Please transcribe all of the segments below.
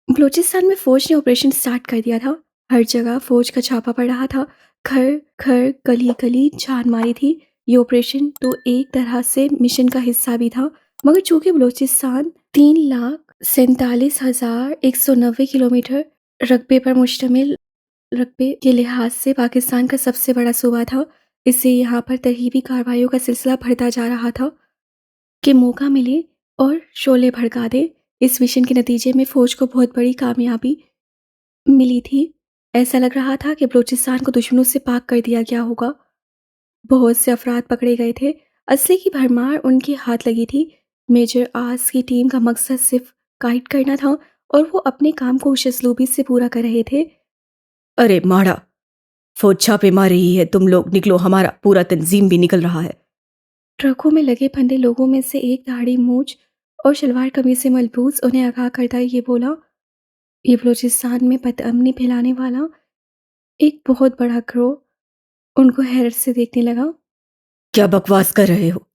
बलूचिस्तान में फौज ने ऑपरेशन स्टार्ट कर दिया था। हर जगह फौज का छापा पड़ रहा था। घर घर गली गली जान मारी थी। ये ऑपरेशन तो एक तरह से मिशन का हिस्सा भी था। मगर चूंकि बलूचिस्तान 3,47,190 किलोमीटर रकबे पर मुश्तमिल रकबे के लिहाज से पाकिस्तान का सबसे बड़ा सूबा था, इससे यहाँ पर तरहीबी कार्रवाइयों का सिलसिला बढ़ता जा रहा था कि मौका मिले और शोले भड़का दे। इस मिशन के नतीजे में फौज को बहुत बड़ी कामयाबी मिली थी। ऐसा लग रहा था कि बलूचिस्तान को दुश्मनों से पाक कर दिया गया होगा। बहुत से अफराद पकड़े गए थे। असले की भरमार उनके हाथ लगी थी। मेजर आस की टीम का मकसद सिर्फ गाइड करना था और वो अपने काम को खुशउस्लूबी से पूरा कर रहे थे। अरे माड़ा, फौज छापे मार रही है, तुम लोग निकलो, हमारा पूरा तंजीम भी निकल रहा है। ट्रकों में लगे फंदे लोगों में से एक दाढ़ी मूछ और शलवार कमीज से मलबूस उन्हें आगाह करता ये बोला, ये बलूचिस्तान में बदअमनी फैलाने वाला एक बहुत बड़ा गिरोह उनको हैरत से देखने लगा। क्या बकवास कर रहे हो?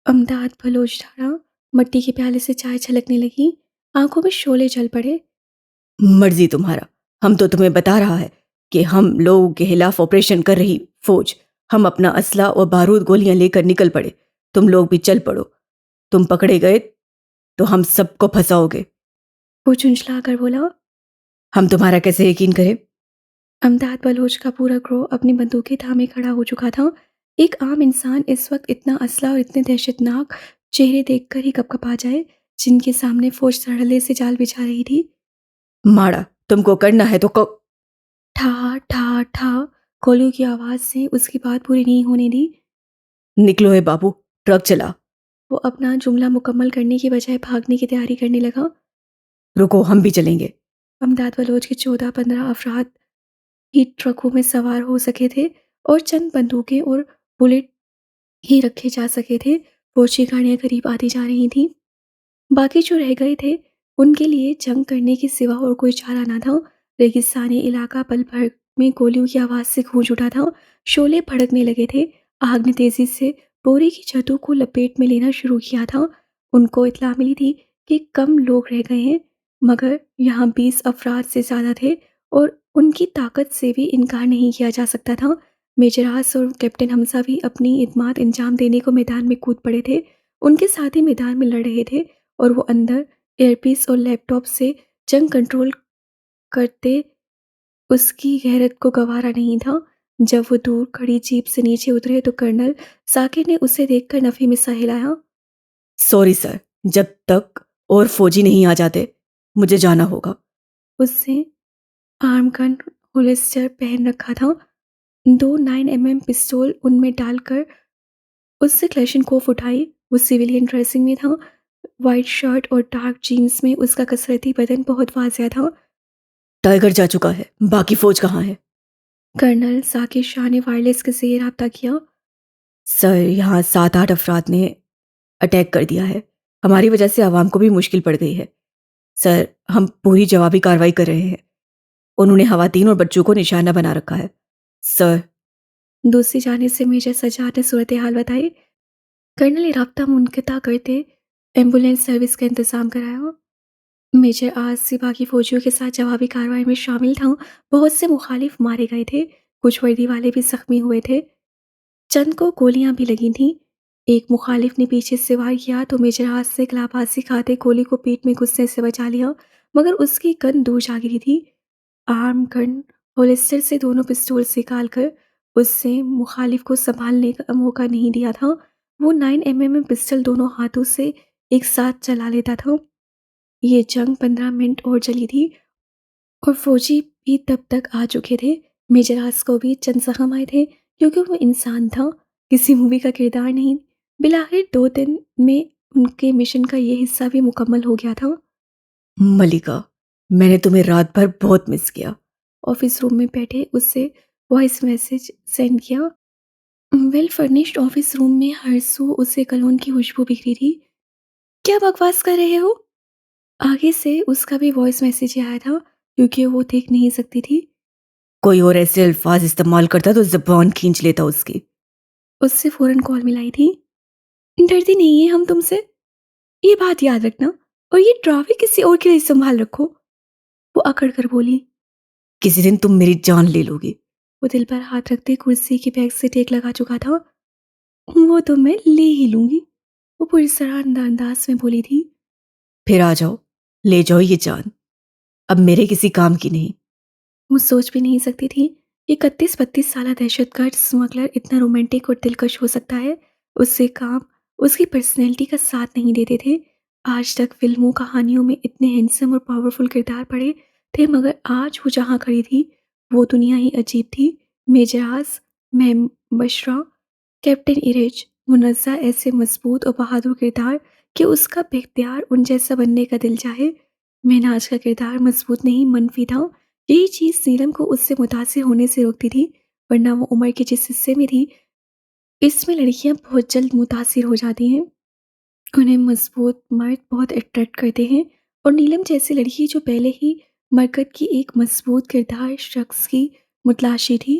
अमदाद बलोच धारा मट्टी के प्याले से चाय छलकने लगी। आंखों में शोले जल पड़े। मर्जी तुम्हारा। हम तो तुम्हें बता रहा है कि हम लोगों के खिलाफ ऑपरेशन कर रही फौज। हम अपना असला और बारूद गोलियां लेकर निकल पड़े। तुम लोग भी चल पड़ो। तुम पकड़े गए तो हम सबको फंसाओगे। वो झुंझला कर बोला। हम तुम्हारा कैसे यकीन करें? अमदाद बलोच का पूरा ग्रोह अपनी बंदूकें थामे खड़ा हो चुका था। एक आम इंसान इस वक्त इतना असला और इतने दहशतनाक चेहरे देखकर ही कपकपा जाए, जिनके सामने फौज धड़ल्ले से जाल बिछा रही थी। माड़ा, तुमको करना है तो ठा ठा ठा गोलियों की आवाज से उसकी बात पूरी नहीं होने दी। निकलो है बाबू, ट्रक चला। वो अपना जुमला मुकम्मल करने की बजाय भागने की तैयारी करने लगा। रुको, हम भी चलेंगे। अमदाद बलोच के 14-15 अफराद ही ट्रकों में सवार हो सके थे और चंद बंदूकें और बुलेट ही रखे जा सके थे। फौजी गाड़ियां करीब आती जा रही थीं। बाकी जो रह गए थे उनके लिए जंग करने के सिवा और कोई चारा ना था। रेगिस्तानी इलाका पल भर में गोलियों की आवाज़ से गूंज उठा था। शोले भड़कने लगे थे। आग ने तेजी से बोरे की छतों को लपेट में लेना शुरू किया था। उनको इत्तला मिली थी कि कम लोग रह गए हैं, मगर यहाँ 20 अफराद से ज़्यादा थे और उनकी ताकत से भी इनकार नहीं किया जा सकता था। मेजर आस और कैप्टन हमजा भी अपनी इतमाद इंजाम देने को मैदान में कूद पड़े थे। उनके साथी मैदान में लड़ रहे थे और वो अंदर एयरपीस और लैपटॉप से जंग कंट्रोल करते। उसकी गैरत को गवारा नहीं था। जब वो दूर खड़ी जीप से नीचे उतरे तो कर्नल साकिर ने उसे देखकर नफी में सा हिलाया। सॉरी सर, जब तक और फौजी नहीं आ जाते मुझे जाना होगा। उससे आर्म गन होलिस्टर पहन रखा था। 2 9mm पिस्तौल उनमें डालकर उससे क्लैशनकोफ उठाई। वो सिविलियन ड्रेसिंग में था। वाइट शर्ट और डार्क जीन्स में उसका कसरती बदन बहुत वाजिया था। टाइगर जा चुका है, बाकी फौज कहाँ है? कर्नल साकिर शाह ने वायरलेस के जरिए रब्ता किया। सर, यहाँ 7-8 अफराद ने अटैक कर दिया है। हमारी वजह से आवाम को भी मुश्किल पड़ गई है। सर, हम पूरी जवाबी कार्रवाई कर रहे हैं। उन्होंने खवातीन और बच्चों को निशाना बना रखा है। सर। दूसरी जानिब से मेजर सज्जाद ने सूरत हाल बताई। कर्नल ने राब्ता मुनक़ता करते एम्बुलेंस सर्विस का इंतज़ाम कराया। मेजर आसिफ बाकी फौजियों के साथ जवाबी कार्रवाई में शामिल था। बहुत से मुखालिफ मारे गए थे। कुछ वर्दी वाले भी जख्मी हुए थे। चंद को गोलियां भी लगी थीं। एक मुखालिफ ने पीछे से वार किया तो मेजर आसिफ से कलाबाजी खाते गोली को पीठ में घुसने से बचा लिया, मगर उसकी गन दूर जा गिरी थी। आर्म गन होलिस्टर से दोनों पिस्तौल निकाल कर उससे मुखालिफ को संभालने का मौका नहीं दिया था। वो 9mm पिस्टल दोनों हाथों से एक साथ चला लेता था। ये जंग 15 मिनट और चली थी और फौजी भी तब तक आ चुके थे। मेजर आस को भी चंद जख्म आए थे क्योंकि वो इंसान था, किसी मूवी का किरदार नहीं। बिलाखिर 2 दिन में उनके मिशन का ये हिस्सा भी मुकम्मल हो गया था। मलिका, मैंने तुम्हें रात भर बहुत मिस किया। ऑफिस रूम में बैठे उससे वॉइस मैसेज सेंड किया। वेल फर्निश्ड ऑफिस रूम में हर सू उसे कलोन की खुशबू बिखरी थी। क्या बकवास कर रहे हो? आगे से उसका भी वॉइस मैसेज ही आया था क्योंकि वो देख नहीं सकती थी। कोई और ऐसे अल्फाज इस्तेमाल करता तो ज़बान खींच लेता उसकी। उससे फ़ौरन कॉल मिलाई थी। डरते नहीं हैं हम तुमसे, ये बात याद रखना, और ये ट्रॉफी किसी और के लिए संभाल रखो। वो अकड़ कर बोली। किसी दिन तुम मेरी जान ले लोगे। वो दिल पर हाथ रखते कुर्सी की बैग से टेक लगा चुका था। वो तो मैं ले ही लूंगी, वो पूरी तरह अंदाज में बोली थी। फिर आ जाओ, ले जाओ ये जान, अब मेरे किसी काम की नहीं। वो सोच भी नहीं सकती थी कि 31-32 साल दहशतगर्द स्मगलर इतना रोमांटिक और दिलकश हो सकता है। उससे काम उसकी पर्सनैलिटी का साथ नहीं देते थे। आज तक फिल्मों कहानियों में इतने हैंडसम और पावरफुल किरदार पड़े थे, मगर आज वो जहाँ खड़ी थी वो दुनिया ही अजीब थी। मेजरास, मैम बशरा, कैप्टन इरेज, मुनज़्ज़ा ऐसे मजबूत और बहादुर किरदार कि उसका बेख्तियार उन जैसा बनने का दिल चाहे। महनाज का किरदार मजबूत नहीं मनफी था। यही चीज़ नीलम को उससे मुतासिर होने से रोकती थी, वरना वो उम्र के जिस हिस्से में थी, इसमें लड़कियां बहुत जल्द मुतासिर हो जाती हैं। उन्हें मजबूत मर्द बहुत अट्रैक्ट करते हैं, और नीलम जैसी लड़की जो पहले ही मरकत की एक मजबूत किरदार शख्स की मुतलाशी थी,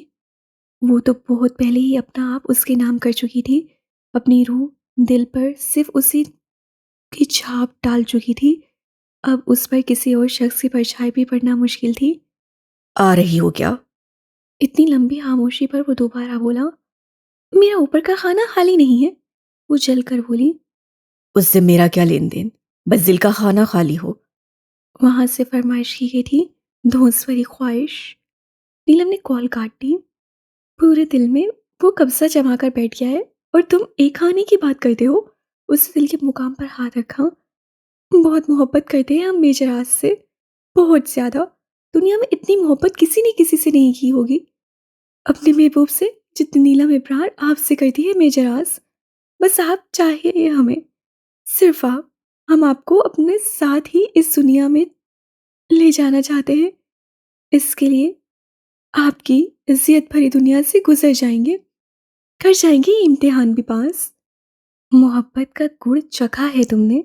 वो तो बहुत पहले ही अपना आप उसके नाम कर चुकी थी। अपनी रूह, दिल पर सिर्फ उसी की छाप डाल चुकी थी। अब उस पर किसी और शख्स की परछाई भी पड़ना मुश्किल थी। आ रही हो क्या? इतनी लंबी खामोशी पर वो दोबारा बोला, मेरा ऊपर का खाना खाली नहीं है। वो जलकर बोली। उससे मेरा क्या लेन देन, बस दिल का खाना खाली हो। वहां से फरमाइश की गई थी, धौंस भरी ख्वाहिश। नीलम ने कॉल काट दी। पूरे दिल में वो कब्जा जमा कर बैठ गया है, और तुम एक खाने की बात करते हो। उसने दिल के मुकाम पर हाथ रखा। बहुत मोहब्बत करते हैं हम मेजराज से, बहुत ज्यादा। दुनिया में इतनी मोहब्बत किसी ने किसी से नहीं की होगी अपने महबूब से, जितनी नीलम इब्रार आपसे करती है मेजराज। बस आप चाहिए हमें, सिर्फ आप। हम आपको अपने साथ ही इस दुनिया में ले जाना चाहते हैं। इसके लिए आपकी इज़्ज़त भरी दुनिया से गुजर जाएंगे, कर जाएंगे ये इम्तिहान भी पास। मोहब्बत का गुड़ चखा है तुमने,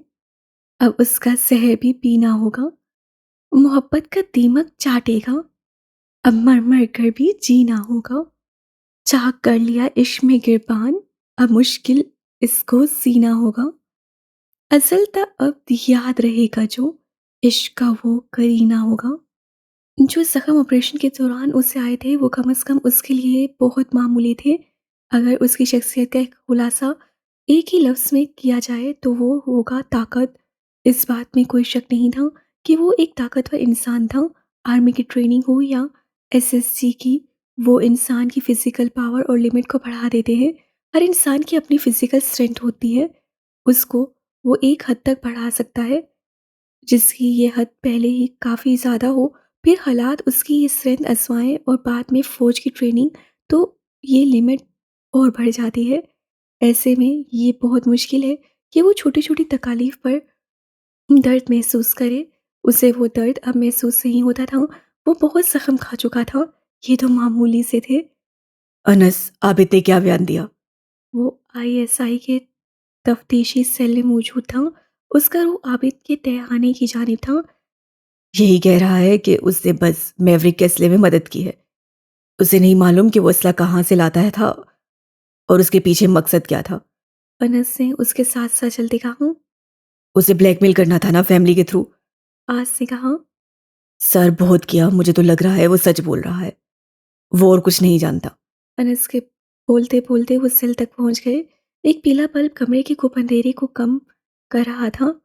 अब उसका जहर भी पीना होगा। मोहब्बत का दीमक चाटेगा, अब मर मर कर भी जीना होगा। चाक कर लिया इश्क में गिरबान, अब मुश्किल इसको सीना होगा। असल था अब याद रहेगा जो, इश्क का वो करीना होगा। जो जख्म ऑपरेशन के दौरान उसे आए थे वो कम से कम उसके लिए बहुत मामूली थे। अगर उसकी शख्सियत का एक खुलासा एक ही लफ्ज़ में किया जाए तो वो होगा ताकत। इस बात में कोई शक नहीं था कि वो एक ताकतवर इंसान था। आर्मी की ट्रेनिंग हो या एसएसजी की, वो इंसान की फ़िज़िकल पावर और लिमिट को बढ़ा देते हैं। हर इंसान की अपनी फ़िज़िकल स्ट्रेंथ होती है, उसको वो एक हद तक बढ़ा सकता है, जिसकी ये हद पहले ही काफ़ी ज़्यादा हो। फिर हालात उसकी ये स्ट्रेंथ आजमाएँ और बाद में फ़ौज की ट्रेनिंग, तो ये लिमिट और बढ़ जाती है। ऐसे में ये बहुत मुश्किल है कि वो छोटी-छोटी तकालीफ पर दर्द महसूस करे। उसे वो दर्द अब महसूस नहीं होता था, वो बहुत ज़ख्म खा चुका था, ये तो मामूली से थे। अनस, आबिद ने क्या बयान दिया? वो आईएसआई के तफ्तीशी सेल में मौजूद था, उसका रूह आबिद के तहखाने की जानिब था। यही कह रहा है कि उसने बस मैवरिक के असले में मदद की है। उसे नहीं मालूम कि वो असला कहाँ से लाता है था और उसके पीछे मकसद क्या था। अनस ने उसके साथ-साथ चलते कहा। उसे ब्लैकमेल करना था ना, फैमिली के थ्रू। आज ने कहा। सर, बहुत किया, मुझे तो लग रहा है वो सच बोल रहा है। वो और कुछ नहीं जानता। अनस के बोलते-बोलते वो सेल तक पहुंच गए। एक पीला बल्ब कमरे की गुप अंधेरे को कम कर रहा था।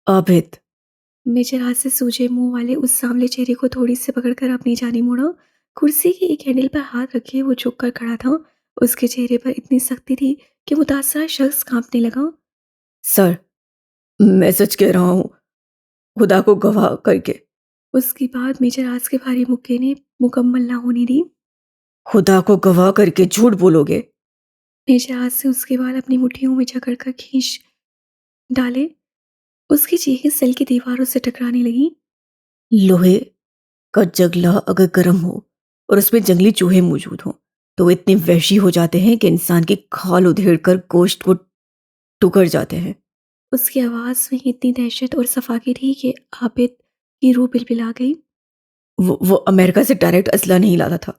आबिद। मेजर हाथ से सूजे मुंह वाले उस सांवले चेहरे को थोड़ी से पकड़कर अपनी जानिब मुड़ा। कुर्सी के एक हैंडल पर हाथ रखे वो झुककर खड़ा था। उसके चेहरे पर इतनी सख्ती थी कि मुतासरा शख्स कांपने लगा। सर, मैं सच कह रहा हूँ, खुदा को गवाह करके। उसके बाद मेजर हाथ के भारी मुक्के ने मुकम्मल ना होने दी। खुदा को गवाह करके झूठ बोलोगे? मेजर हाथ से उसके बाल अपनी मुट्ठियों में जकड़कर खींच डाले। उसकी चीखें सेल की दीवारों से टकराने लगी। लोहे का जगला अगर गर्म हो और उसमें जंगली चूहे मौजूद हों, तो वो इतने वहशी हो जाते हैं कि इंसान की खाल उधेड़ कर गोश्त को टुकर जाते हैं। उसकी आवाज़ में इतनी दहशत और सफाकी थी कि आबिद की रूह बिलबिला गई। वो अमेरिका से डायरेक्ट असला नहीं लाता था।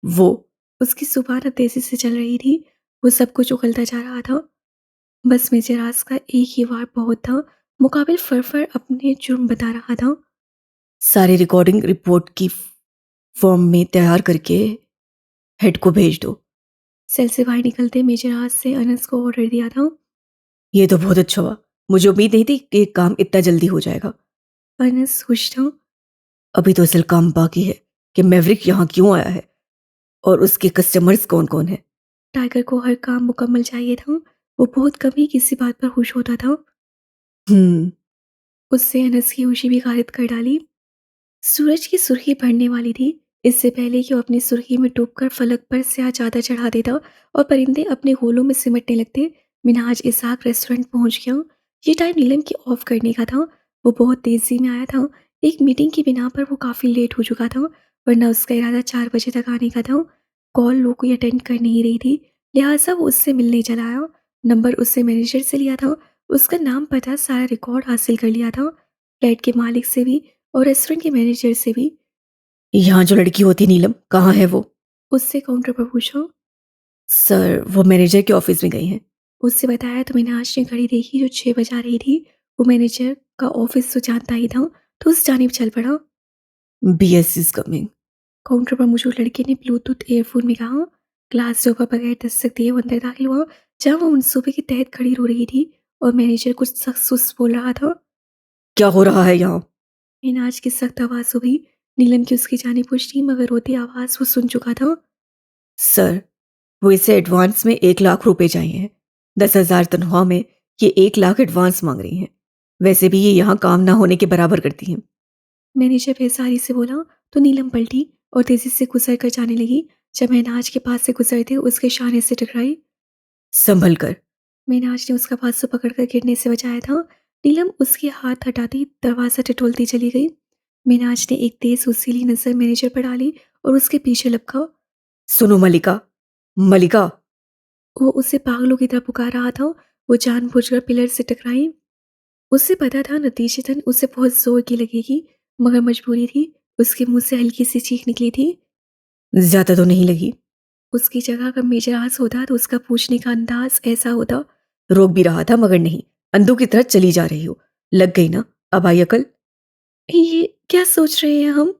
वो उसकी ज़ुबान अब तेज़ी से चल रही थी। वो सब कुछ उगलता जा रहा था। बस मेजरास का एक ही वार बहुत था। मुकाबिल फर अपने जुर्म बता रहा था। सारी रिकॉर्डिंग रिपोर्ट की फॉर्म में तैयार करके हेड को भेज दो। सेल से बाहर निकलते मेजर आज से अनस को ऑर्डर दिया था। ये तो बहुत अच्छा हुआ, मुझे उम्मीद नहीं थी कि काम इतना जल्दी हो जाएगा। अनस खुश था। अभी तो असल काम बाकी है कि मैवरिक यहाँ क्यों आया है और उसके कस्टमर्स कौन कौन है। टाइगर को हर काम मुकम्मल चाहिए था। वो बहुत कम ही किसी बात पर खुश होता था। हम्म। उससे अनस की खुशी भी खारिज कर डाली। सूरज की सुर्खी बढ़ने वाली थी। इससे पहले कि वो अपनी सुर्खी में डूबकर फलक पर स्याह चादर चढ़ा देता और परिंदे अपने गोलों में सिमटने लगते, मिनहाज इसाक रेस्टोरेंट पहुंच गया। ये टाइम नीलम की ऑफ करने का था। वो बहुत तेजी में आया था। एक मीटिंग की बिना पर वो काफ़ी लेट हो चुका था, वरना उसका इरादा 4 बजे तक आने का था। कॉल लो कोई अटेंड कर नहीं रही थी, लिहाजा वो उससे मिलने चला आया। नंबर उससे मैनेजर से लिया था। उसका नाम पता सारा रिकॉर्ड हासिल कर लिया था, फ्लैट के मालिक से भी और रेस्टोरेंट के मैनेजर से भी। यहाँ जो लड़की होती नीलम, कहाँ है वो? उससे काउंटर पर पूछा। सर, वो मैनेजर के ऑफिस में गई हैं। उससे बताया तो मैंने आज ने घड़ी देखी जो 6 बजा रही थी। वो मैनेजर का ऑफिस तो जानता ही था, तो उस जानिब चल पड़ा। BS is coming. काउंटर पर मौजूद लड़के ने ब्लूटूथ ईयरफोन में कहा। ग्लास जो बगैर दस्तक दिए वो अंदर दाखिल हुआ, जहाँ वो मनसूबे के तहत खड़ी रो रही थी और मैनेजर कुछ सख्त सुस्त बोल रहा था। क्या हो रहा है यहाँ? मिनाज की सख्त आवाज़ सुनी। नीलम की उसकी जानी पूछती मगर रोती आवाज़ वो सुन चुका था। सर, वो इसे एडवांस में 1 लाख रुपए चाहिए हैं। 10,000 तनख्वाह में ये 1 लाख एडवांस मांग रही हैं। वैसे भी ये यहाँ काम ना होने के बराबर करती हैं। मैनेजर बेसारी से बोला तो नीलम पलटी और तेजी से गुजर कर जाने लगी। जब महनाज के पास से गुजरते उसके शाने से टकराई। संभल कर। महनाज ने उसका बाजू पकड़कर गिरने से बचाया था। नीलम उसके हाथ हटाती दरवाज़ा टटोलती चली गई। महनाज ने एक तेज उसीली नजर मैनेजर पर डाली और उसके पीछे लपका। सुनो मलिका, मलिका। वो उसे पागलों की तरह पुकार रहा था। वो जानबूझकर पिलर से टकराई। उसे पता था नतीजतन उसे बहुत जोर की लगेगी, मगर मजबूरी थी। उसके मुंह से हल्की सी चीख निकली थी। ज्यादा तो नहीं लगी? उसकी जगह अगर मेजर आस होता तो उसका पूछने का अंदाज ऐसा होता। रोक भी रहा था मगर नहीं, अंधों की तरह चली जा रही हो। लग गई ना? अब आई अकल? ये क्या सोच रहे हैं हम?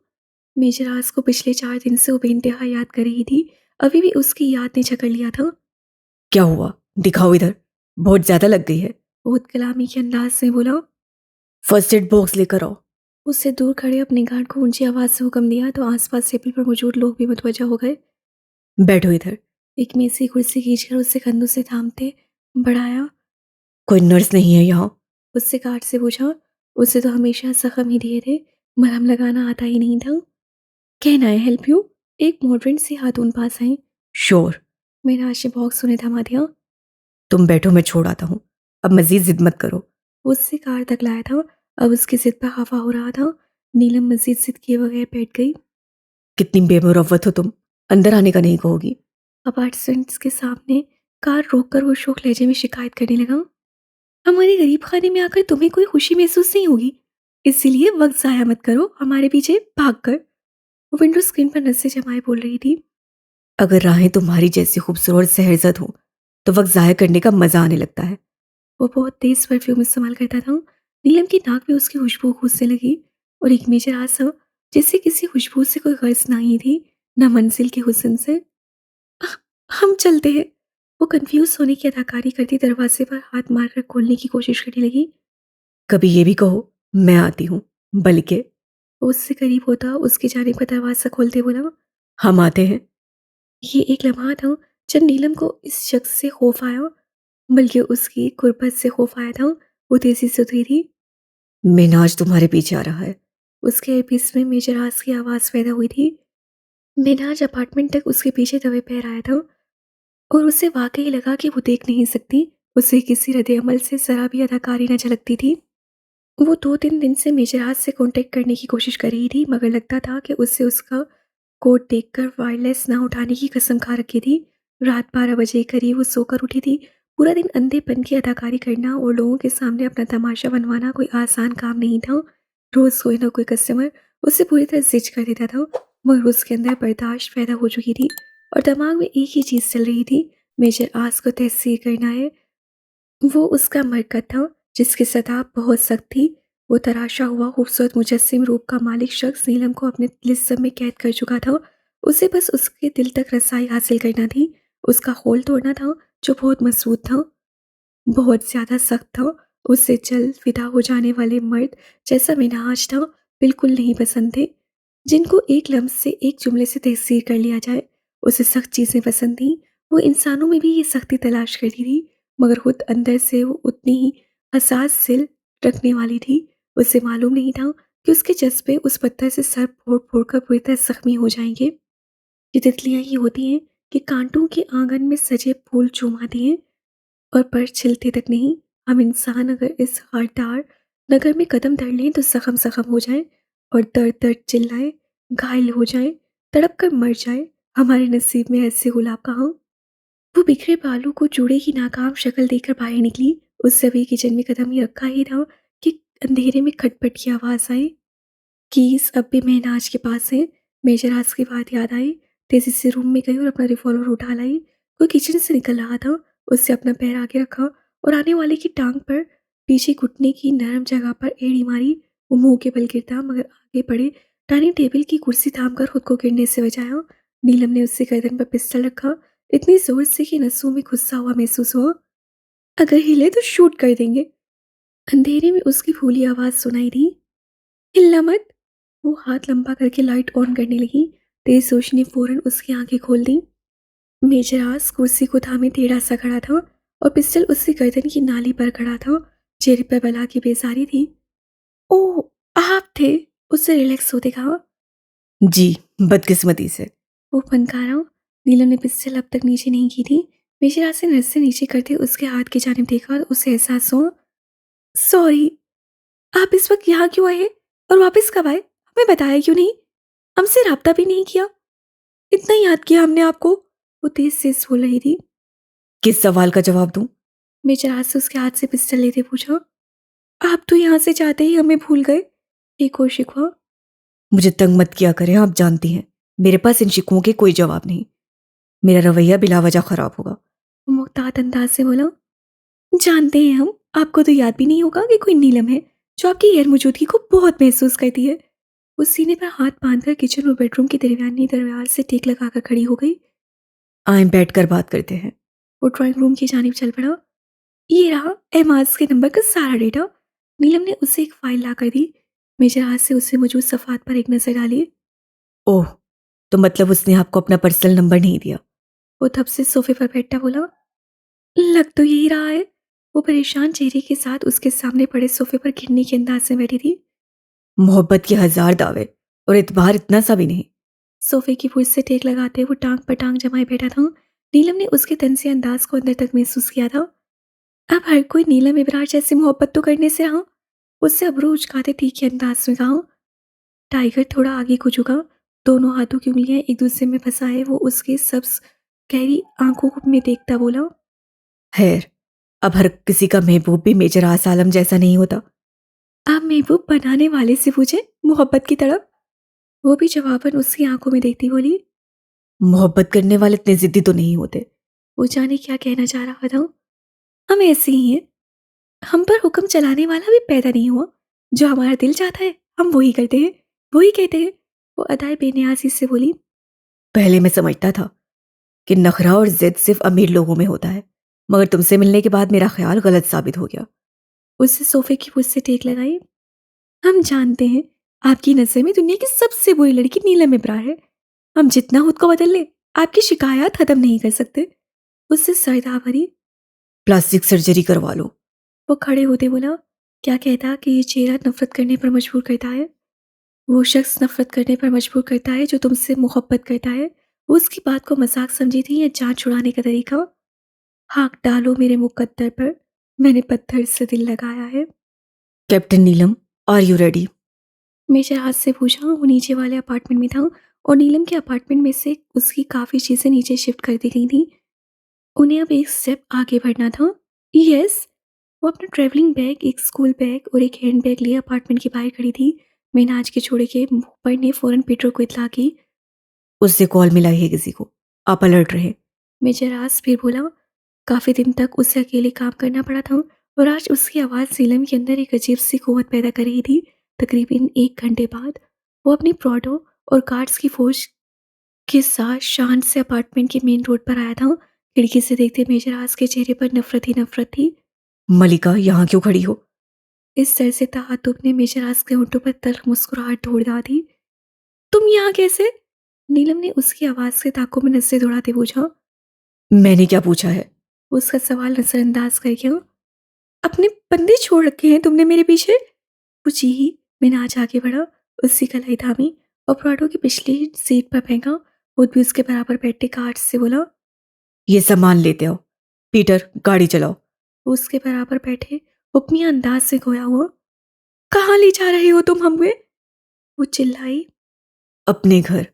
मेजर आस को पिछले 4 दिन से वो बेइंतहा याद कर रही थी। अभी भी उसकी याद ने जकड़ लिया था। क्या हुआ? दिखाओ इधर। बहुत ज्यादा लग गई है। बहुत कलामी के अंदाज से बोला। फर्स्ट एड बॉक्स लेकर आओ। उससे दूर खड़े अपने गार्ड को ऊंची आवाज से हुक्म दिया तो आसपास टेबल पर मौजूद लोग भी मुतवज्जा हो गए। बैठो इधर। एक मेज की कुर्सी खींचकर उससे कंधों से थामते बढ़ाया। कोई नर्स नहीं है यहाँ? उससे गार्ड से पूछा। उसे तो हमेशा जख्म ही दिए थे, मरहम लगाना आता ही नहीं था। कहना है हेल्प यू? एक मॉडर्न सी खातून पास आई। श्योर। मेरा आशे बॉक्स उन्हें थमा दिया। तुम बैठो, मैं छोड़ आता हूँ। अब मजीद जिद मत करो। उससे कार तक लाया था। अब उसकी जिद पर खफा हो रहा था। नीलम मजीद जिद किए बगैर बैठ गई। कितनी बेमुरव्वत हो तुम, अंदर आने का नहीं कहोगी? अपार्टमेंट्स के सामने कार रोककर वो शोक लहजे में शिकायत करने लगा। हमारे गरीब खाने में आकर तुम्हें कोई खुशी महसूस नहीं होगी, इसीलिए वक्त जाया मत करो हमारे पीछे भागकर। वो विंडो स्क्रीन पर नजरें जमाए बोल रही थी। अगर राहें तुम्हारी जैसी खूबसूरत सहरजद हो तो वक्त जाया करने का मजा आने लगता है। वो बहुत तेज परफ्यूम इस्तेमाल करता था। नीलम की नाक में उसकी खुशबू घुसने लगी और एक मेजर आसा जैसे किसी खुशबू से कोई गर्ज नहीं थी, न मंजिल के हुस्न से। "अह, हम चलते हैं।" वो कंफ्यूज होने की अदाकारी करती दरवाजे पर हाथ मारकर खोलने की कोशिश करने लगी। कभी ये भी कहो मैं आती हूँ, बल्कि वो उससे करीब होता उसकी जानिब का दरवाजा खोलते बोला। हम आते हैं। ये एक लम्हा था जब नीलम को इस शख्स से खौफ आया, बल्कि उसकी गुर्बत से खौफ आया था। वो तेजी से उतरी थी। मिनाज तुम्हारे पीछे आ रहा है। उसके एयरपीस में मेजर आस की आवाज़ पैदा हुई थी। मिनाज अपार्टमेंट तक उसके पीछे दबे पैर आया था और उसे वाकई लगा कि वो देख नहीं सकती। उसे किसी रद्द अमल से जरा भी अदाकारी न झलकती थी। वो 2-3 दिन से मेजर आस से कांटेक्ट करने की कोशिश कर रही थी, मगर लगता था कि उससे उसका कोड देखकर वायरलेस ना उठाने की कसम खा रखी थी। रात 12 बजे करीब वो सोकर उठी थी। पूरा दिन अंधेपन की अदाकारी करना और लोगों के सामने अपना तमाशा बनवाना कोई आसान काम नहीं था। रोज़ कोई ना कोई कस्टमर उसे पूरी तरह जिज कर देता था, मगर उसके अंदर बर्दाश्त पैदा हो चुकी थी और दिमाग में एक ही चीज़ चल रही थी, मेजर आस को तहसीर करना है। वो उसका मरकत था जिसकी सतह बहुत सख्त थी। वो तराशा हुआ खूबसूरत मुजस्सिम रूप का मालिक शख्स नीलम को अपने लिस्म में कैद कर चुका था। उसे बस उसके दिल तक रसाई हासिल करना थी, उसका होल तोड़ना था जो बहुत मजबूत था, बहुत ज़्यादा सख्त था। उससे जल्द फिदा हो जाने वाले मर्द जैसा मिन्हाज था बिल्कुल नहीं पसंद थे, जिनको एक लम्स से एक जुमले से तहसीर कर लिया जाए। उसे सख्त चीज़ें पसंद थीं, वो इंसानों में भी ये सख्ती तलाश करती थी, मगर खुद अंदर से वो उतनी ही हसास दिल रखने वाली थी। उसे मालूम नहीं था कि उसके जज्बे उस पत्थर से सर फोड़-फोड़ कर पूरी तरह ज़ख्मी हो जाएँगे। ये तितलियाँ ही होती हैं कि काँटों के आँगन में सजे फूल चूमाती हैं और पर छिलते तक नहीं। हम इंसान अगर इस खारदार नगर में कदम धर लें तो ज़ख्म-ज़ख्म हो जाएँ और दर्द-दर्द चिल्लाएँ, घायल हो जाएँ, तड़प कर मर जाएँ। हमारे नसीब में ऐसे गुलाब कहाँ? वो बिखरे बालों को जूड़े की नाकाम शक्ल देखकर बाहर निकली। उससे अभी किचन में कदम ही रखा ही था कि अंधेरे में खटपट की आवाज़ आई। कीस अब भी महनाज के पास है। मेजराज की बात याद आई, तेजी से रूम में गई और अपना रिवॉल्वर उठा लाई। कोई किचन से निकल रहा था, उससे अपना पैर आगे रखा और आने वाले की टांग पर पीछे घुटने की नरम जगह पर एड़ी मारी। वो मुंह के बल गिरता मगर आगे बढ़े डाइनिंग टेबल की कुर्सी थाम कर खुद को गिरने से बचाया। नीलम ने उससे गर्दन पर पिस्टल रखा, इतनी जोर से कि नसों में गुस्सा हुआ महसूस हुआ। अगर हिले तो शूट कर देंगे। अंधेरे में उसकी फूली आवाज़ सुनाई दी, हिलना मत। वो हाथ लंबा करके लाइट ऑन करने लगी। तेज रोशनी ने फौरन उसकी आंखें खोल दी। मेजरास कुर्सी को थामे टेढ़ा सा खड़ा था और पिस्टल उसकी गर्दन की नाली पर खड़ा था। चेहरे पर बला की बेजारी थी। ओह, आप थे? उससे रिलैक्स होते कहा। जी, बदकिस्मती से। वो फनकारा। नीलम ने पिस्टल अब तक नीचे नहीं की थी। मेजरास ने नस से नीचे करते उसके हाथ की जानिब देखा और उसे एहसास हुआ। सॉरी, आप इस वक्त यहाँ क्यों आए हैं और वापस कब आए? हमें बताया क्यों नहीं? हमसे राब्ता भी नहीं किया। इतना याद किया हमने आपको। वो तेज से बोल रही थी। किस सवाल का जवाब दूं? मेजर से उसके हाथ से पिस्टल लेते पूछा। आप तो यहाँ से जाते ही हमें भूल गए। एक और शिकवा। मुझे तंग मत किया करें, आप जानती हैं मेरे पास इन शिकवों के कोई जवाब नहीं। मेरा रवैया बिलावजह खराब होगा। वो मुख्तात अंदाज से बोला। जानते हैं हम, आपको तो याद भी नहीं होगा कि कोई नीलम है जो आपकी गैर मौजूदगी को बहुत महसूस करती है। वो सीने पर हाथ बांधकर किचन और बेडरूम की दरमियानी दरवार से टेक लगाकर खड़ी हो गई। आए बैठकर बात करते हैं। वो ड्राइंग रूम की जानिब चल पड़ा। ये रहा एमाज के नंबर का सारा डेटा। नीलम ने उसे एक फाइल ला कर दी। मेजर हाथ से उसे मौजूद सफ़ात पर एक नज़र डाली। ओह, तो मतलब उसने आपको अपना पर्सनल नंबर नहीं दिया? वो तब से सोफे पर बैठा बोला। लग तो यही रहा है। वो परेशान चेहरे के साथ उसके सामने पड़े सोफे पर घिरने के अंदाज से बैठी थी। मोहब्बत के हजार दावे और इतबार इतना सा भी नहीं। सोफे की फुर्स से टेक लगाते वो टांग पर टांग जमाए बैठा था। नीलम ने उसके तन से अंदाज को अंदर तक महसूस किया था। अब हर कोई नीलम इब्रार जैसी मोहब्बत तो करने से रहा। उससे अबरू उचकाते तीखे अंदाज में कहा। टाइगर थोड़ा आगे को झुका, दोनों हाथों की उंगलियां एक दूसरे में फंसाए वो उसके सब्ज गहरी आंखों में देखता बोला। खैर, अब हर किसी का महबूब भी मेजर आसालम जैसा नहीं होता। आप महबूब बनाने वाले से पूछे मोहब्बत की तरफ। वो भी जवाबन उसकी आंखों में देखती बोली। मोहब्बत करने वाले इतने जिद्दी तो नहीं होते। वो जाने क्या कहना चाह रहा था। हम ऐसे ही हैं, हम पर हुक्म चलाने वाला भी पैदा नहीं हुआ। जो हमारा दिल चाहता है हम वही करते हैं, वही कहते हैं। वो अदाए बेनियाजी से बोली। पहले मैं समझता था कि नखरा और जिद सिर्फ अमीर लोगों में होता है, मगर तुमसे मिलने के बाद मेरा ख्याल गलत साबित हो गया। उससे सोफे की मुझ से टेक लगाई। हम जानते हैं आपकी नज़र में दुनिया की सबसे बुरी लड़की नीलम इब्रार है। हम जितना खुद को बदल ले आपकी शिकायत खत्म नहीं कर सकते। उससे सरदा भरी। प्लास्टिक सर्जरी करवा लो। वो खड़े होते बोला। क्या कहता कि ये चेहरा नफरत करने पर मजबूर करता है। वो शख्स नफरत करने पर मजबूर करता है जो तुमसे मोहब्बत करता है। वो उसकी बात को मजाक समझी थी या जान छुड़ाने का तरीका। हाथ डालो मेरे मुकद्दर पर, मैंने पत्थर से दिल लगाया है। Captain Neelam, are you ready? Major हाथ से पूछा। वो नीचे वाले अपार्टमेंट में था और नीलम के अपार्टमेंट में से उसकी काफ़ी चीज़ें नीचे शिफ्ट कर दी गई थी। उन्हें अब एक स्टेप आगे बढ़ना था। यस। वो अपना ट्रैवलिंग बैग, एक स्कूल बैग और एक हैंड बैग लिए अपार्टमेंट के बाहर खड़ी थी। मिनाज के छोड़े के मुंह पर ने फौरन पीटर को इतला की। उससे कॉल मिलाई है किसी को, आप अलर्ट रहे। मेजर राज फिर बोला। काफ़ी दिन तक उसे अकेले काम करना पड़ा था और आज उसकी आवाज़ नीलम के अंदर एक अजीब सी कुव्वत पैदा कर रही थी। तकरीबन 1 घंटे बाद वो अपनी प्रॉडो और गार्ड्स की फ़ौज के साथ शान से अपार्टमेंट के मेन रोड पर आया था। खिड़की से देखते मेजर आस के चेहरे पर नफ़रत ही नफ़रत थी। मलिका, यहाँ क्यों खड़ी हो? इस सर से ताअद्दुब ने मेजर आस के होठों पर तल्ख़ मुस्कुराहट ढूँढा दी। तुम यहाँ कैसे? नीलम ने उसकी आवाज़ से ताक़ुब में नज़रें दौड़ाते पूछा। मैंने क्या पूछा है? उसका सवाल नज़रअंदाज करके अपने बंदे छोड़ रखे हैं तुमने मेरे पीछे? पूछी ही मिनाज आगे बढ़ा, उसकी कलाई थामी और प्राडो की पिछली सीट पर फेंका। खुद भी उसके बराबर बैठे गार्ड से बोला, ये सामान लेते आओ। पीटर, गाड़ी चलाओ। उसके बराबर बैठे हुक्मिया अंदाज से खोया हुआ, कहाँ ले जा रहे हो तुम हमें? वो चिल्लाई। अपने घर।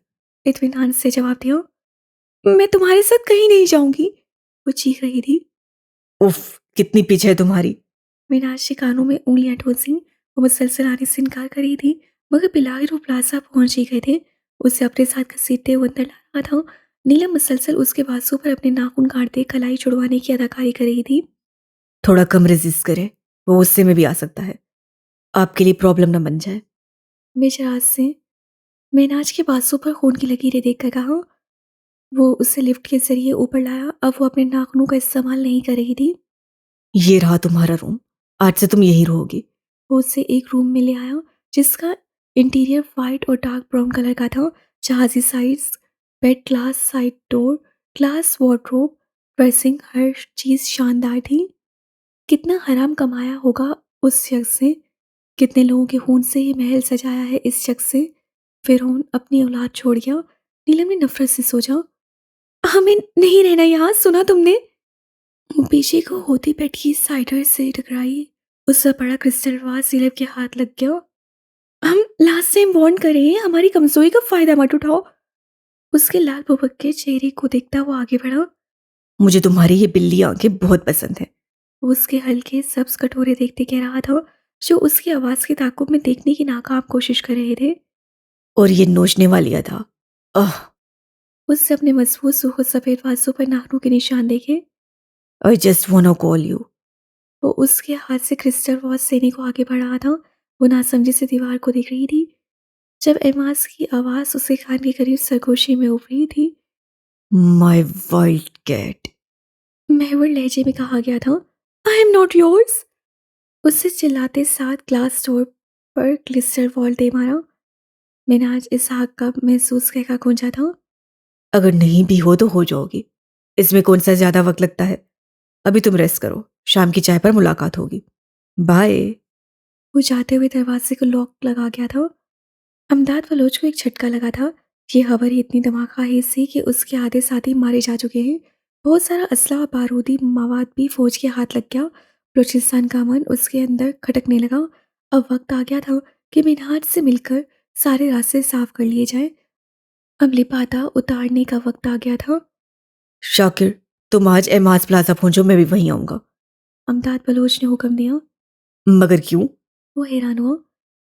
इत्मीनान से जवाब दिया, मैं तुम्हारे साथ कहीं नहीं जाऊंगी। वो चीख रही थी। उफ, कितनी पीछे है तुम्हारी। मिनाज के कानों में उंगलियां ठोंसी। वो मुसलसल आने से इनकार कर रही थी, मगर बिलागिर वो प्लाजा पहुंच ही गए थे। उसे अपने साथ घसीटते हुए अंदर ला रहा था। नीलम मुसलसल उसके बाजू पर अपने नाखून काटते कलाई छुड़वाने की अदाकारी कर रही थी। थोड़ा कम रेजिस्ट करें, वो गुस्से में भी आ सकता है। आपके लिए प्रॉब्लम न बन जाए। बेचराज से मिनाज के बाजू पर खून की लकीरें देखकर कहा। वो उसे लिफ्ट के जरिए ऊपर लाया। अब वो अपने नाखूनों का इस्तेमाल नहीं कर रही थी। ये रहा तुम्हारा रूम। आज से तुम यहीं रहोगी। वो उसे एक रूम में ले आया जिसका इंटीरियर वाइट और डार्क ब्राउन कलर का था। जहाजी size bed, glass side door, glass wardrobe, dressing, हर चीज़ शानदार थी। कितना हराम कमाया होगा उस शख्स ने। कितने लोगों के खून से ये महल सजाया है इस शख्स से। फिरौन अपनी औलाद छोड़ गया। नीलम ने नफरत से सोचा, हमें नहीं रहना यहाँ, सुना तुमने? वो पीछे को होती बेड की साइडर से टकराई। उसका बड़ा क्रिस्टल वाज नीलम के हाथ लग गया। हम लास्ट टाइम वार्न कर रहे हैं, हमारी कमजोरी का फायदा मत उठाओ। उसके लाल भुभक के चेहरे को देखता वो आगे बढ़ा। मुझे तुम्हारी ये बिल्ली आंखें बहुत पसंद है। वो उसके हल्के सब्ज कटोरे देखते कह रहा था, जो उसकी आवाज के ताकुब में देखने की नाकाम कोशिश कर रहे थे। और ये नोचने वाली अदा। आह, उससे अपने मजबूत सूखे सफेद बाजू पर नाखूनों के निशान देखे। I just want call you. वो उसके हाथ से क्रिस्टल वॉच लेने को आगे बढ़ रहा था। वो नासमझी से दीवार को देख रही थी जब एमास की आवाज उसके कान के करीब सरगोशी में उभरी थी। माई वाइल्ड कैट। महवर लहजे में कहा गया था, आई एम नॉट योर्स। उससे चिल्लाते साथ ग्लास डोर पर क्लिस्टर वॉल दे मारा। मैंने आज इस आग का महसूस कहकर गूंजा था। अगर नहीं भी हो तो हो जाओगी। इसमें कौन सा ज्यादा वक्त लगता है। अभी तुम रेस्ट करो, शाम की चाय पर मुलाकात होगी। बाय। वो जाते हुए दरवाजे को लॉक लगा गया था। अमदाद बलोच को एक झटका लगा था। ये खबर ही इतनी दिमाग थी कि उसके आधे साथी मारे जा चुके हैं। बहुत सारा असला और बारूदी मवाद भी फौज के हाथ लग गया। बलूचिस्तान का अमन उसके अंदर खटकने लगा। अब वक्त आ गया था कि मिनहाज से मिलकर सारे रास्ते साफ कर लिए जाए। अब लिपाता उतारने का वक्त आ गया था। शाकिर, तुम आज एमाज प्लाजा पहुंचो, मैं भी वहीं आऊंगा। अमदाद बलोच ने हुक्म दिया। मगर क्यों? वो हैरान हुआ।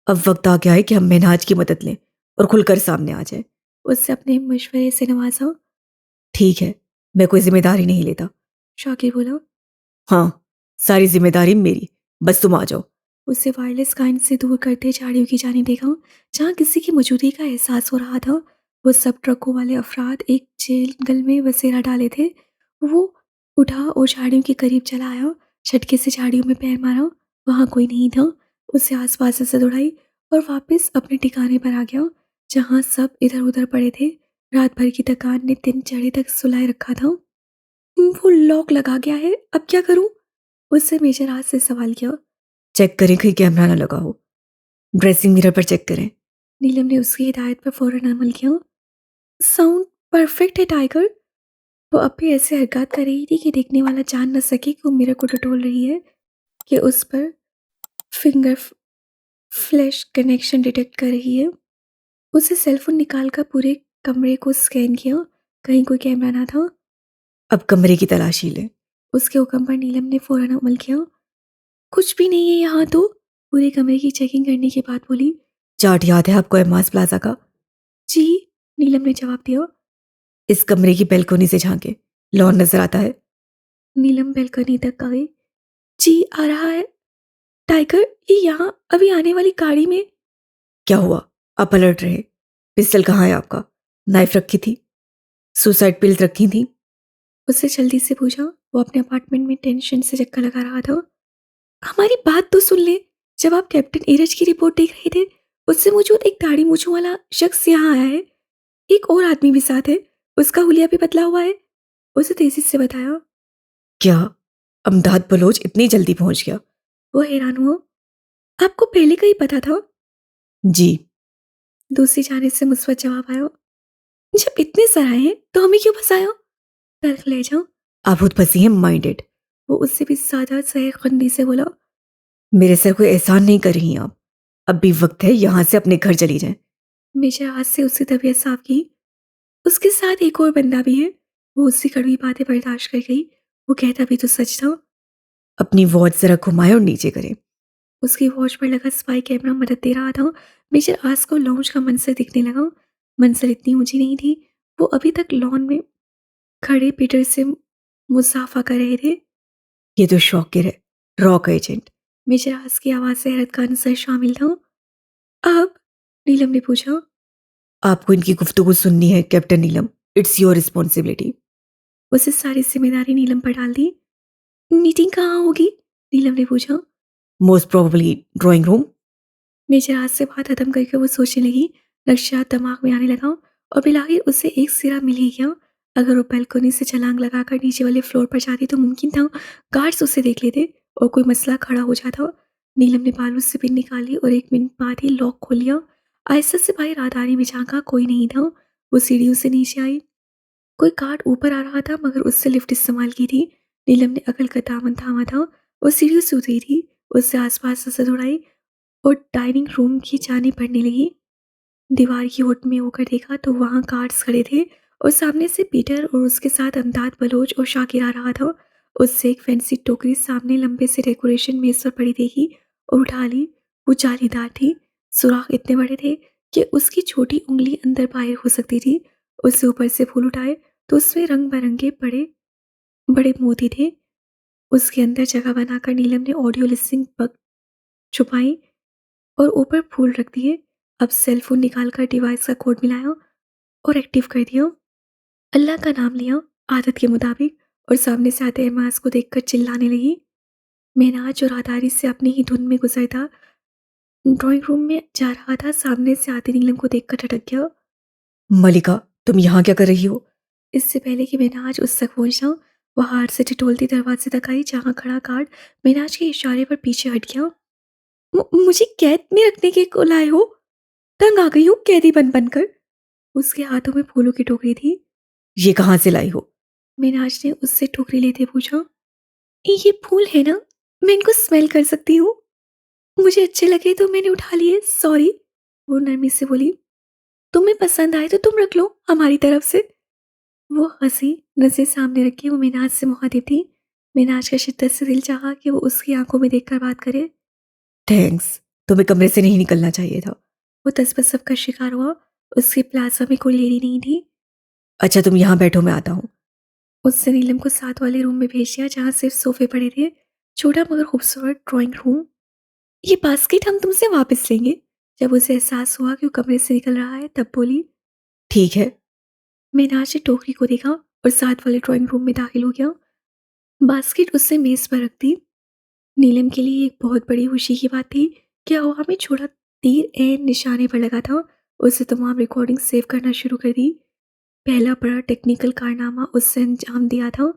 अब वक्त आ गया है कि हम मेहनाज की मदद लें और खुलकर सामने आ जाए। उससे अपने मशवरे से नवाजा। ठीक है, मैं कोई जिम्मेदारी नहीं लेता। शाकिर बोला। हाँ, सारी जिम्मेदारी मेरी, बस तुम आ जाओ। उसे वायरलेस कान से दूर करते झाड़ियों की जाने देखा जहाँ किसी की मौजूदगी का एहसास हो रहा था। वो सब ट्रकों वाले अफराद एक जंगल में बसेरा डाले थे। वो उठा और झाड़ियों के करीब चला आया। झटके से झाड़ियों में पैर मारा, वहाँ कोई नहीं था। उसे आसपास से दौड़ाई और वापस अपने ठिकाने पर आ गया जहाँ सब इधर उधर पड़े थे। रात भर की थकान ने 3 चढ़े तक सुलाए रखा था। वो लॉक लगा गया है, अब क्या करूं? उससे मेजर हाथ से सवाल किया। चेक करें कहीं कैमरा ना लगा हो। ड्रेसिंग मिरर पर चेक करें। नीलम ने उसकी हिदायत पर फौरन अमल किया। साउंड परफेक्ट है टाइगर। वो अब भी ऐसे हरकत कर रही थी कि देखने वाला जान न सके कि वो मिरर को टटोल रही है, कि उस पर फिंगर फ्लैश कनेक्शन डिटेक्ट कर रही है। उसे सेलफोन निकालकर पूरे कमरे को स्कैन किया, कहीं कोई कैमरा ना था। अब कमरे की तलाशी लें। उसके हुक्म पर नीलम ने फौरन अमल किया। कुछ भी नहीं है यहाँ तो। पूरे कमरे की चेकिंग करने के बाद बोली। चार्ट याद है आपको एमाज प्लाजा का? जी, नीलम ने जवाब दिया। इस कमरे की बैल्कोनी से झांके, लॉन नजर आता है। नीलम बैल्कनी तक गई। जी आ रहा है। टाइगर, ये यहाँ अभी आने वाली गाड़ी में। क्या हुआ? आप अलर्ट रहे। पिस्टल कहाँ है आपका? नाइफ रखी थी? सुसाइड पिल्स रखी थी? उससे जल्दी से पूछा। वो अपने अपार्टमेंट में टेंशन से चक्कर लगा रहा था। हमारी बात तो सुन ले। जब आप कैप्टन नीरज की रिपोर्ट देख रहे थे, उससे मौजूद एक दाढ़ी मूंछों वाला शख्स यहाँ आया है। एक और आदमी भी साथ है। उसका हुलिया भी बदला हुआ है। उसे तेजी से बताया। क्या अमदाद बलोच इतनी जल्दी पहुंच गया? वो हैरान हुआ। आपको पहले का ही पता था? जी। दूसरी जाने से मुस्बत जवाब आया। जब इतने सराहे हैं तो हमें क्यों फंसाया? तल्ख ले जाओ। आप बहुत फंसी हैं माइंडेड। वो उससे भी ज्यादा सहखंडी से बोला। मेरे सर कोई एहसान नहीं कर रही आप। अब भी वक्त है, यहाँ से अपने घर चली जाएं। मेरे हाथ से उसकी तबीयत साफ की। उसके साथ एक और बंदा भी है। वो उसकी कड़वी बातें बर्दाश्त कर गई। वो कहता भी तो सच था। अपनी वॉच जरा घुमाएं और नीचे करें। उसकी वॉच पर लगा स्पाई कैमरा मदद दे रहा था। मेजर आस को लॉन्च का मंजर दिखने लगा। मंजिल इतनी ऊंची नहीं थी। वो अभी तक लॉन में खड़े पीटर से मुसाफा कर रहे थे। ये तो शॉकर है, रॉक एजेंट। मेजर आस की आवाज से हैरत का अंसर शामिल था। अब? नीलम ने पूछा। आपको इनकी गुफ्तगू सुननी है captain Neelam. It's your responsibility. उसे सारी जिम्मेदारी नीलम पर डाल दी। मीटिंग कहाँ होगी? नीलम ने पूछा। Most probably drawing room. Major हाथ से बात खत्म करके वो सोचने लगी। नक्शा दिमाग में आने लगा और बिलाखिर उसे एक सिरा मिल ही गया। अगर वो बैल्कनी से छलांग लगाकर नीचे वाले फ्लोर पर जाती तो मुमकिन था गार्ड्स उसे देख लेते और कोई मसला खड़ा हो जाता। नीलम ने बालू से पिन निकाली और 1 मिनट बाद ही लॉक खोल लिया। आहिस्ता से बाहर राहदारी में झांका, कोई नहीं था। वो सीढ़ियों से नीचे आई। कोई गार्ड ऊपर आ रहा था मगर उससे लिफ्ट इस्तेमाल की थी। नीलम ने अकल का दामन थामा था। वो सीढ़ियों से उतरी थी। उससे आसपास नजर उड़ाई और डाइनिंग रूम की जाने पड़ने लगी। दीवार की ओट में होकर देखा तो वहां गार्ड्स खड़े थे और सामने से पीटर और उसके साथ अमदाद बलोच और शाकिर आ रहा था। उससे एक फैंसी टोकरी सामने लंबे से डेकोरेशन मेज पर पड़ी देखी और उठा ली। वो जालीदार थी। सुराख इतने बड़े थे कि उसकी छोटी उंगली अंदर बाहर हो सकती थी। उससे ऊपर से फूल उठाए तो उसमें रंग बिरंगे बड़े बड़े मोती थे। उसके अंदर जगह बनाकर नीलम ने ऑडियो लिसनिंग बग छुपाई और ऊपर फूल रख दिए। अब सेल फोन निकालकर डिवाइस का कोड मिलाया और एक्टिव कर दिया। अल्लाह का नाम लिया आदत के मुताबिक और सामने से आते एमाज को देखकर चिल्लाने लगी। मेनाज और आदारी से अपनी ही धुन में गुजरता ड्राइंग रूम में जा रहा था। सामने से आती नीलम को देखकर ठटक गया। मलिका, तुम यहाँ क्या कर रही हो? इससे पहले कि मेनाज उस तक पहुंचा, वह हार से टिटोलती दरवाजे तक आई जहां खड़ा गार्ड मेनाज के इशारे पर पीछे हट गया। मुझे कैद में रखने के को लाए हो? तंग आ गई हूँ कैदी बन बनकर। उसके हाथों में फूलों की टोकरी थी। ये कहाँ से लाई हो? मीनाज ने उससे टोकरी लेते पूछा। ये फूल है ना, मैं इनको स्मेल कर सकती हूँ। मुझे अच्छे लगे तो मैंने उठा लिए, सॉरी। वो नरमी से बोली। तुम्हें पसंद आए तो तुम रख लो हमारी तरफ से। वो हंसी, नजर सामने रखी वो मीनाज से मुखातिब थी। मीनाज का शिद्दत से दिल चाहा कि वो उसकी आंखों में देखकर बात करे। थैंक्स। तुम्हें कमरे से नहीं निकलना चाहिए था। वो तसबसब का शिकार हुआ। उसके प्लाजा में कोई लेडी नहीं थी। अच्छा, तुम यहाँ बैठो, मैं आता हूँ। उससे नीलम को साथ वाले रूम में भेज दिया जहाँ सिर्फ सोफे पड़े थे। छोटा मगर खूबसूरत ड्राइंग रूम। ये बास्केट हम तुमसे वापस लेंगे। जब उसे एहसास हुआ कि वो कमरे से निकल रहा है तब बोली। ठीक है। मीनाज ने टोकरी को देखा और साथ वाले ड्राइंग रूम में दाखिल हो गया। बास्केट उससे मेज पर रख दी। नीलम के लिए एक बहुत बड़ी खुशी की बात थी कि हवा में छोड़ा तीर एन निशाने पर लगा था। उसे तमाम रिकॉर्डिंग सेव करना शुरू कर दी। पहला बड़ा टेक्निकल कारनामा उससे अंजाम दिया था।